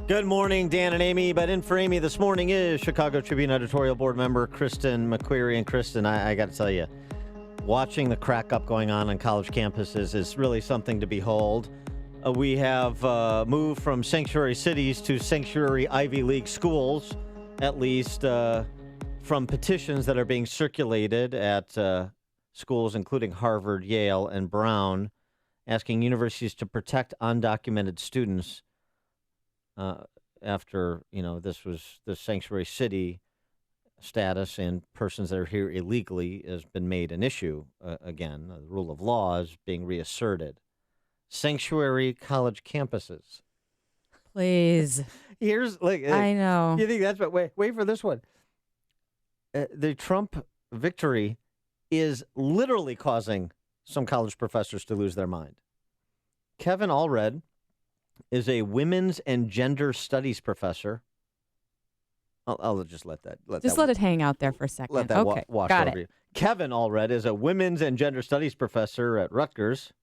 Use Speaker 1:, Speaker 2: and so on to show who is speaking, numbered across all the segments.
Speaker 1: Good morning, Dan and Amy. But in for Amy this morning is Chicago Tribune editorial board member Kristen McQuarrie. And Kristen, I got to tell you, watching the crack up going on college campuses is really something to behold. We have moved from sanctuary cities to sanctuary Ivy League schools, at least from petitions that are being circulated at schools including Harvard, Yale, and Brown, asking universities to protect undocumented students after, this was the sanctuary city status and persons that are here illegally has been made an issue again. The rule of law is being reasserted. Sanctuary college campuses.
Speaker 2: Please.
Speaker 1: Here's
Speaker 2: I know.
Speaker 1: You think that's what? Wait for this one. The Trump victory is literally causing some college professors to lose their mind. Kevin Allred is a women's and gender studies professor. I'll just let
Speaker 2: it hang out there for a second.
Speaker 1: Let that
Speaker 2: okay,
Speaker 1: wash
Speaker 2: got
Speaker 1: over
Speaker 2: it.
Speaker 1: you. Kevin Allred is a women's and gender studies professor at Rutgers.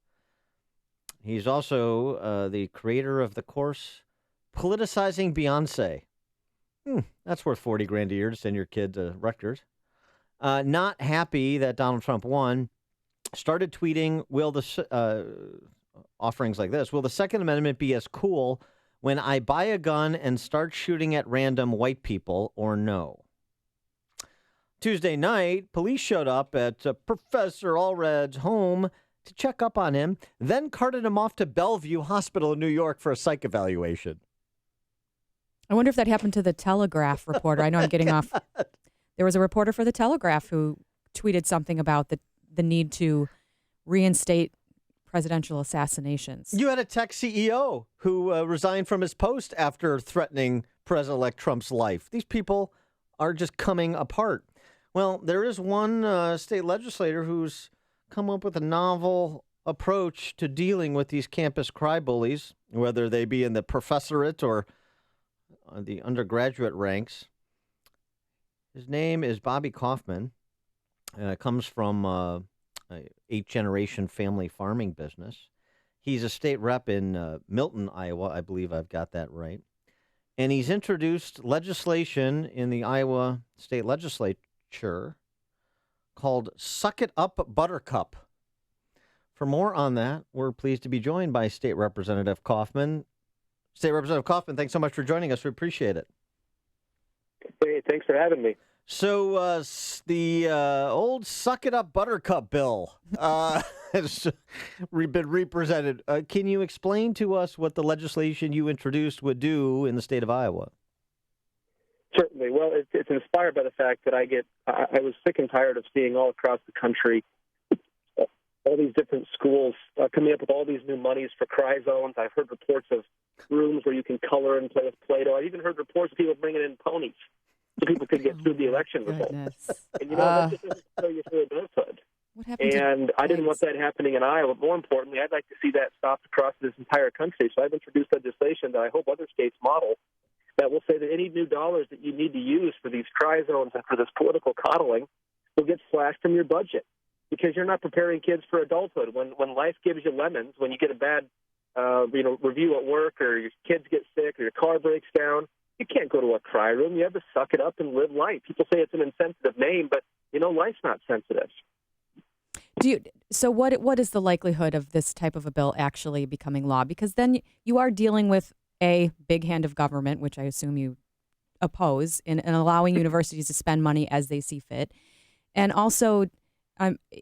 Speaker 1: He's also the creator of the course Politicizing Beyonce. That's worth $40,000 a year to send your kid to Rutgers. Not happy that Donald Trump won, started tweeting, offerings like this. Will the Second Amendment be as cool when I buy a gun and start shooting at random white people, or no? Tuesday night, police showed up at Professor Allred's home to check up on him, then carted him off to Bellevue Hospital in New York for a psych evaluation.
Speaker 2: I wonder if that happened to the Telegraph reporter. I know I'm getting off. There was a reporter for the Telegraph who tweeted something about the need to reinstate presidential assassinations.
Speaker 1: You had a tech CEO who resigned from his post after threatening President-elect Trump's life. These people are just coming apart. Well, there is one state legislator who's come up with a novel approach to dealing with these campus cry-bullies, whether they be in the professorate or the undergraduate ranks. His name is Bobby Kaufman. Comes from a 8th-generation family farming business. He's a state rep in Milton, Iowa. I believe I've got that right. And he's introduced legislation in the Iowa state legislature called Suck It Up Buttercup. For more on that, we're pleased to be joined by State Representative Kaufman. State Representative Kaufman, thanks so much for joining us. We appreciate it.
Speaker 3: Hey, thanks for having me.
Speaker 1: So the old Suck It Up Buttercup bill has been represented. Can you explain to us what the legislation you introduced would do in the state of Iowa?
Speaker 3: Certainly. Well, it's inspired by the fact that I was sick and tired of seeing all across the country all these different schools coming up with all these new monies for cry zones. I've heard reports of rooms where you can color and play with Play-Doh. I've even heard reports of people bringing in ponies so people could get through the election results. And that just doesn't tell you through adulthood. And I didn't want that happening in Iowa. More importantly, I'd like to see that stopped across this entire country. So I've introduced legislation that I hope other states model that will say that any new dollars that you need to use for these cry zones and for this political coddling will get slashed from your budget because you're not preparing kids for adulthood. When life gives you lemons, when you get a bad review at work or your kids get sick or your car breaks down, you can't go to a cry room. You have to suck it up and live life. People say it's an insensitive name, but, life's not sensitive.
Speaker 2: So what is the likelihood of this type of a bill actually becoming law? Because then you are dealing with a big hand of government, which I assume you oppose, in allowing universities to spend money as they see fit. And also,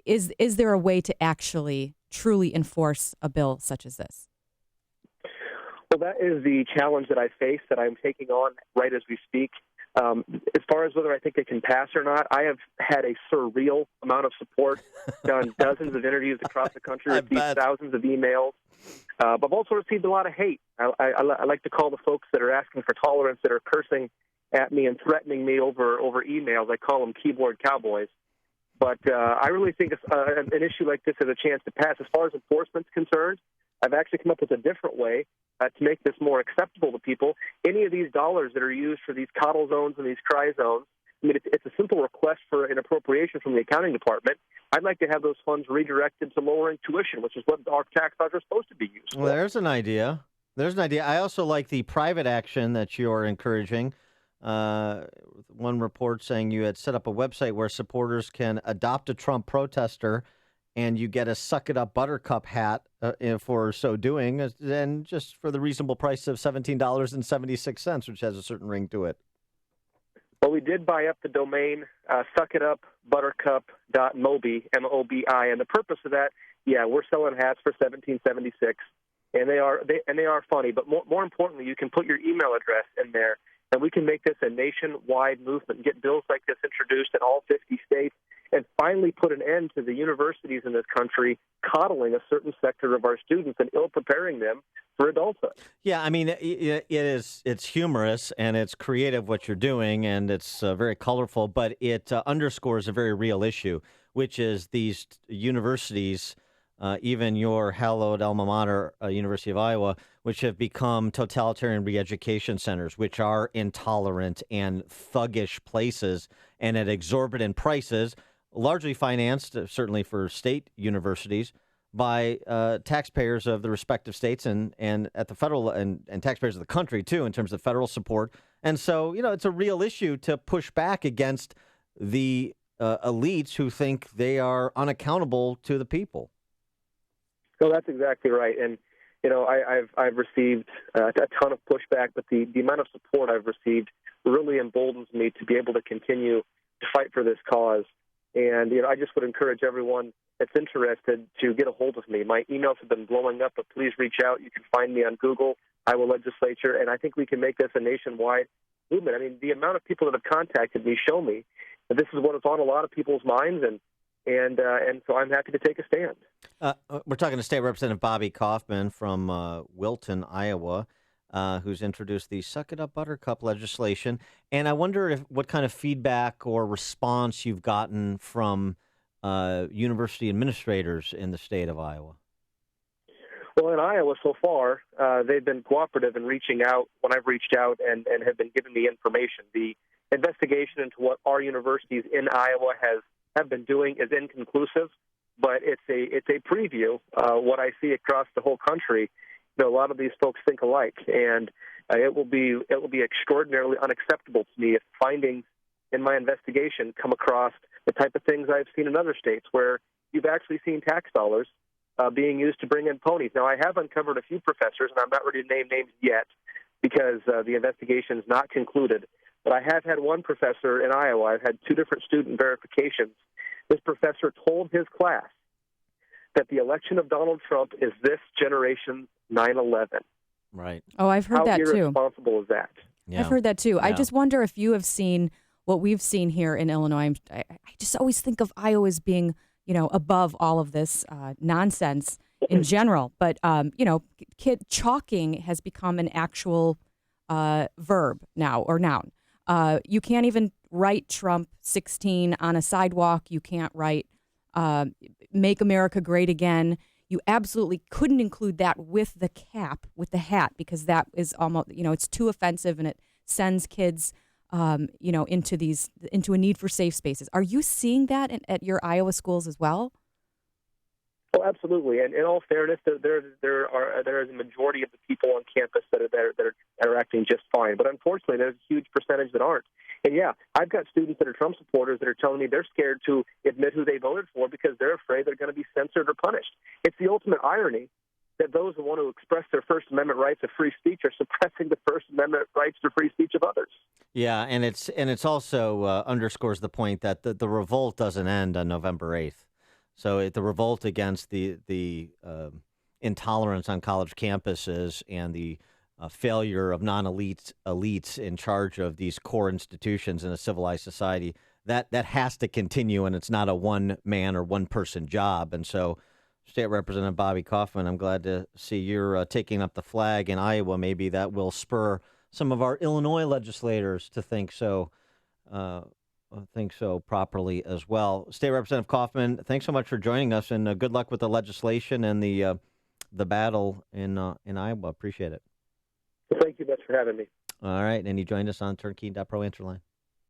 Speaker 2: is there a way to actually truly enforce a bill such as this?
Speaker 3: Well, that is the challenge that I face that I'm taking on right as we speak. As far as whether I think it can pass or not, I have had a surreal amount of support, done dozens of interviews across the country, received thousands of emails. But I've also received a lot of hate. I like to call the folks that are asking for tolerance, that are cursing at me and threatening me over emails. I call them keyboard cowboys. But I really think an issue like this has a chance to pass. As far as enforcement's concerned, I've actually come up with a different way to make this more acceptable to people. Any of these dollars that are used for these coddle zones and these cry zones, it's a simple request for an appropriation from the accounting department. I'd like to have those funds redirected to lowering tuition, which is what our tax dollars are supposed to be used for.
Speaker 1: Well, there's an idea. There's an idea. I also like the private action that you're encouraging. One report saying you had set up a website where supporters can adopt a Trump protester and you get a Suck It Up Buttercup hat for so doing, and just for the reasonable price of $17.76, which has a certain ring to it.
Speaker 3: Well, we did buy up the domain suckitupbuttercup.mobi, M-O-B-I, and the purpose of that, we're selling hats for $17.76, and they are funny. But more importantly, you can put your email address in there, and we can make this a nationwide movement, get bills like this introduced in all 50 states, and finally put an end to the universities in this country coddling a certain sector of our students and ill-preparing them for adulthood.
Speaker 1: Yeah, I mean, it's humorous and it's creative what you're doing, and it's very colorful, but it underscores a very real issue, which is these universities, even your hallowed alma mater, University of Iowa, which have become totalitarian re-education centers, which are intolerant and thuggish places and at exorbitant prices, largely financed, certainly for state universities, by taxpayers of the respective states and at the federal and taxpayers of the country, too, in terms of federal support. And so, it's a real issue to push back against the elites who think they are unaccountable to the people.
Speaker 3: No, that's exactly right. And, I've received a ton of pushback, but the amount of support I've received really emboldens me to be able to continue to fight for this cause. And, I just would encourage everyone that's interested to get a hold of me. My emails have been blowing up, but please reach out. You can find me on Google, Iowa Legislature, and I think we can make this a nationwide movement. I mean, the amount of people that have contacted me show me that this is what is on a lot of people's minds, and so I'm happy to take a stand.
Speaker 1: We're talking to State Representative Bobby Kaufman from Wilton, Iowa, who's introduced the Suck It Up Buttercup legislation. And I wonder what kind of feedback or response you've gotten from university administrators in the state of Iowa.
Speaker 3: Well, in Iowa so far, they've been cooperative in reaching out when I've reached out and have been giving me information. The investigation into what our universities in Iowa have been doing is inconclusive, but it's a preview. What I see across the whole country, a lot of these folks think alike, and it will be extraordinarily unacceptable to me if findings in my investigation come across the type of things I've seen in other states where you've actually seen tax dollars being used to bring in ponies. Now, I have uncovered a few professors, and I'm not ready to name names yet because the investigation is not concluded. But I have had one professor in Iowa. I've had two different student verifications. This professor told his class that the election of Donald Trump is this generation's 9/11.
Speaker 1: Right.
Speaker 2: Oh, I've heard that too.
Speaker 3: How irresponsible is that?
Speaker 1: Yeah.
Speaker 2: I've heard that too.
Speaker 1: Yeah.
Speaker 2: I just wonder if you have seen what we've seen here in Illinois. I just always think of Iowa as being, above all of this nonsense in general. But, chalking has become an actual verb now, or noun. You can't even write Trump 16 on a sidewalk. You can't write Make America Great Again. You absolutely couldn't include that with the cap, with the hat, because that is almost, it's too offensive and it sends kids, into a need for safe spaces. Are you seeing that at your Iowa schools as well?
Speaker 3: Oh, absolutely. And in all fairness, there is a majority of the people on campus that are acting just fine. But unfortunately, there's a huge percentage that aren't. And yeah, I've got students that are Trump supporters that are telling me they're scared to admit who they voted for because they're afraid they're going to be censored or punished. It's the ultimate irony that those who want to express their First Amendment rights of free speech are suppressing the First Amendment rights to free speech of others.
Speaker 1: Yeah, and it's also underscores the point that the revolt doesn't end on November 8th. So the revolt against the intolerance on college campuses and the failure of elites in charge of these core institutions in a civilized society, that has to continue, and it's not a one-man or one-person job. And so, State Representative Bobby Kaufman, I'm glad to see you're taking up the flag in Iowa. Maybe that will spur some of our Illinois legislators to think so properly as well. State Representative Kaufman, thanks so much for joining us, and good luck with the legislation and the battle in Iowa. Appreciate it.
Speaker 3: Well, thank you much for having me.
Speaker 1: All right, and he joined us on Turnkey.Pro Interline.